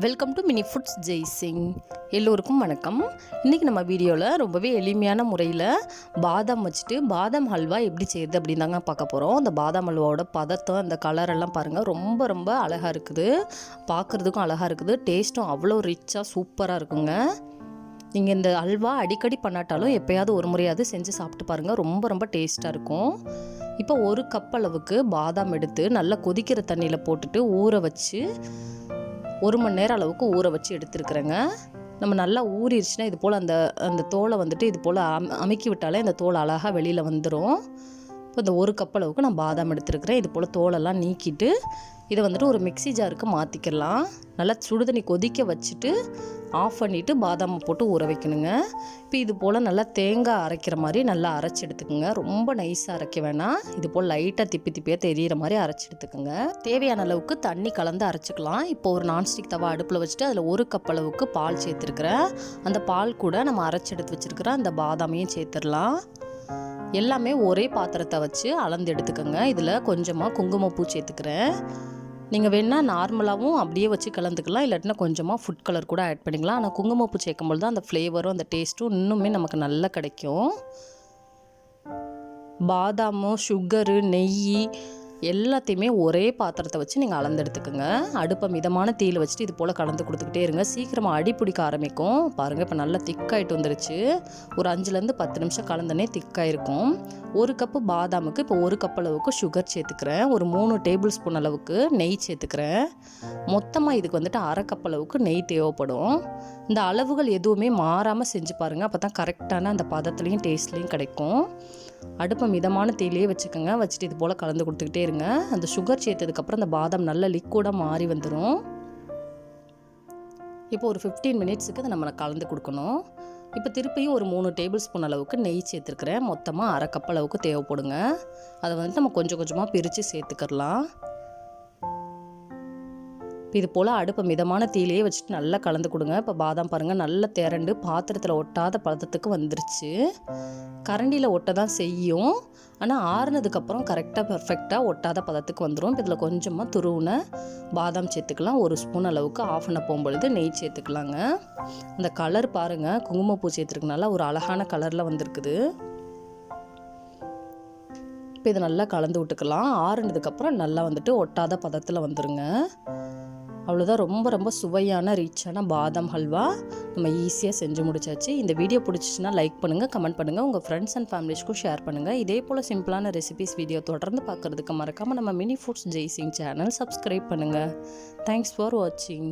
Welcome to mini foods Jaisingh. எல்லோருக்கும் வணக்கம். இன்றைக்கி நம்ம வீடியோவில் ரொம்பவே எளிமையான முறையில் பாதாம் வச்சுட்டு பாதாம் ஹல்வா எப்படி செய்யுது அப்படின்னு தாங்க பார்க்க போகிறோம். அந்த பாதாம் ஹல்வாவோட பதத்தம், அந்த கலரெல்லாம் பாருங்கள், ரொம்ப ரொம்ப அழகாக இருக்குது. பார்க்குறதுக்கும் அழகாக இருக்குது. டேஸ்ட்டும் அவ்வளோ ரிச்சாக சூப்பராக இருக்குங்க. நீங்கள் இந்த அல்வா அடிக்கடி பண்ணாட்டாலும் எப்போயாவது ஒரு முறையாவது செஞ்சு சாப்பிட்டு பாருங்கள். ரொம்ப ரொம்ப டேஸ்ட்டாக இருக்கும். இப்போ ஒரு கப் அளவுக்கு பாதாம் எடுத்து நல்லா கொதிக்கிற தண்ணியில் போட்டுட்டு ஊற வச்சு 1 மணி நேரம் அளவுக்கு ஊற வச்சு எடுத்துருக்குறேங்க. நம்ம நல்லா ஊறிடுச்சுன்னா இது போல் அந்த தோலை வந்துட்டு இது போல் அமுக்கி விட்டாலே அந்த தோல் அழகாக வெளியில் வந்துடும். இப்போ இந்த 1 கப் அளவுக்கு நான் பாதாம் எடுத்துருக்குறேன். இது போல் தோலெல்லாம் நீக்கிட்டு இதை வந்துட்டு ஒரு மிக்ஸி ஜாருக்கு மாற்றிக்கலாம். நல்லா சுடுதண்ணி கொதிக்க வச்சுட்டு ஆஃப் பண்ணிவிட்டு பாதாமை போட்டு ஊற வைக்கணுங்க. இப்போ இது போல் நல்லா தேங்காய் அரைக்கிற மாதிரி நல்லா அரைச்சி எடுத்துக்கோங்க. ரொம்ப நைஸாக அரைக்க வேணாம். இது போல் லைட்டாக திப்பியாக தெரிகிற மாதிரி அரைச்சி எடுத்துக்கோங்க. தேவையான அளவுக்கு தண்ணி கலந்து அரைச்சிக்கலாம். இப்போ ஒரு நான்ஸ்டிக் தவா அடுப்பில் வச்சுட்டு அதில் 1 கப் அளவுக்கு பால் சேர்த்துருக்குறேன். அந்த பால் கூட நம்ம அரைச்சி எடுத்து வச்சுருக்கிற அந்த பாதாமையும் சேர்த்துடலாம். எல்லாமே ஒரே பாத்திரத்தை வச்சு அளந்து எடுத்துக்கோங்க. இதில் கொஞ்சமாக குங்குமப்பூ சேர்த்துக்கிறேன். நீங்கள் வேணால் நார்மலாகவும் அப்படியே வச்சு கலந்துக்கலாம், இல்லாட்டினா கொஞ்சமாக ஃபுட் கலர் கூட ஆட் பண்ணிக்கலாம். ஆனால் குங்குமப்பூ சேர்க்கும்போது தான் அந்த ஃப்ளேவரும் அந்த டேஸ்ட்டும் இன்னுமே நமக்கு நல்லா கிடைக்கும். பாதாமும் சுகரு நெய் எல்லாத்தையுமே ஒரே பாத்திரத்தை வச்சு நீங்கள் அளந்து எடுத்துக்கோங்க. அடுப்பை மிதமான தீயில் வச்சுட்டு இது போல் கலந்து கொடுத்துக்கிட்டே இருங்க. சீக்கிரமாக அடி பிடிக்க ஆரம்பிக்கும். பாருங்கள், இப்போ நல்லா திக்காயிட்டு வந்துருச்சு. ஒரு 5லேருந்து 10 நிமிஷம் கலந்தனே திக்காயிருக்கும். 1 கப்பு பாதாமுக்கு இப்போ 1 கப் அளவுக்கு சுகர் சேர்த்துக்கிறேன். ஒரு 3 டேபிள் ஸ்பூன் அளவுக்கு நெய் சேர்த்துக்கிறேன். மொத்தமாக இதுக்கு வந்துட்டு 1/2 கப் அளவுக்கு நெய் தேவைப்படும். இந்த அளவுகள் எதுவுமே மாறாமல் செஞ்சு பாருங்கள். அப்போ தான் கரெக்டான அந்த பதத்துலேயும் டேஸ்ட்லேயும் கிடைக்கும். அடுப்பை மிதமான தீயிலேயே வச்சுக்கோங்க. வச்சுட்டு இது போல் கலந்து கொடுத்துக்கிட்டே இருங்க. அந்த சுகர் சேர்த்ததுக்கப்புறம் அந்த பாதாம் நல்ல லிக்விடாக மாறி வந்துடும். இப்போ ஒரு 15 மினிட்ஸுக்கு அதை நம்ம கலந்து கொடுக்கணும். இப்போ திருப்பியும் ஒரு 3 டேபிள் ஸ்பூன் அளவுக்கு நெய் சேர்த்துருக்குறேன். மொத்தமாக 1/2 கப் அளவுக்கு தேவைப்படுங்க. அதை வந்துட்டு நம்ம கொஞ்சம் கொஞ்சமாக பிரித்து சேர்த்துக்கலாம். இது போல் அடுப்பை மிதமான தீயிலேயே வச்சுட்டு நல்லா கலந்து கொடுங்க. இப்போ பாதாம் பாருங்கள் நல்லா திரண்டு பாத்திரத்தில் ஒட்டாத பதத்துக்கு வந்துருச்சு. கரண்டியில் ஒட்ட தான் செய்யும், ஆனால் ஆறுனதுக்கப்புறம் கரெக்டாக பர்ஃபெக்டாக ஒட்டாத பதத்துக்கு வந்துடும். இப்போ இதில் கொஞ்சமாக துருவுன பாதாம் சேர்த்துக்கலாம். 1 ஸ்பூன் அளவுக்கு ஆஃப் பண்ண போகும்பொழுது நெய் சேர்த்துக்கலாங்க. அந்த கலர் பாருங்கள், குங்குமப்பூ சேர்த்துருக்கனால ஒரு அழகான கலரில் வந்திருக்குது. இப்போ இதை நல்லா கலந்து விட்டுக்கலாம். ஆறுனதுக்கப்புறம் நல்லா வந்துட்டு ஒட்டாத பதத்தில் வந்துருங்க. அவ்வளோதான். ரொம்ப ரொம்ப சுவையான ரிச்சான பாதாம் ஹல்வா நம்ம ஈஸியாக செஞ்சு முடிச்சாச்சு. இந்த வீடியோ பிடிச்சிச்சின்னா லைக் பண்ணுங்கள், கமெண்ட் பண்ணுங்கள், உங்கள் ஃப்ரெண்ட்ஸ் அண்ட் ஃபேமிலிஸ்க்கும் ஷேர் பண்ணுங்கள். இதே போல் சிம்பிளான ரெசிபிஸ் வீடியோ தொடர்ந்து பார்க்குறதுக்கு மறக்காமல் நம்ம mini foods Jaisingh channel subscribe பண்ணுங்கள். தேங்க்ஸ் ஃபார் வாட்சிங்.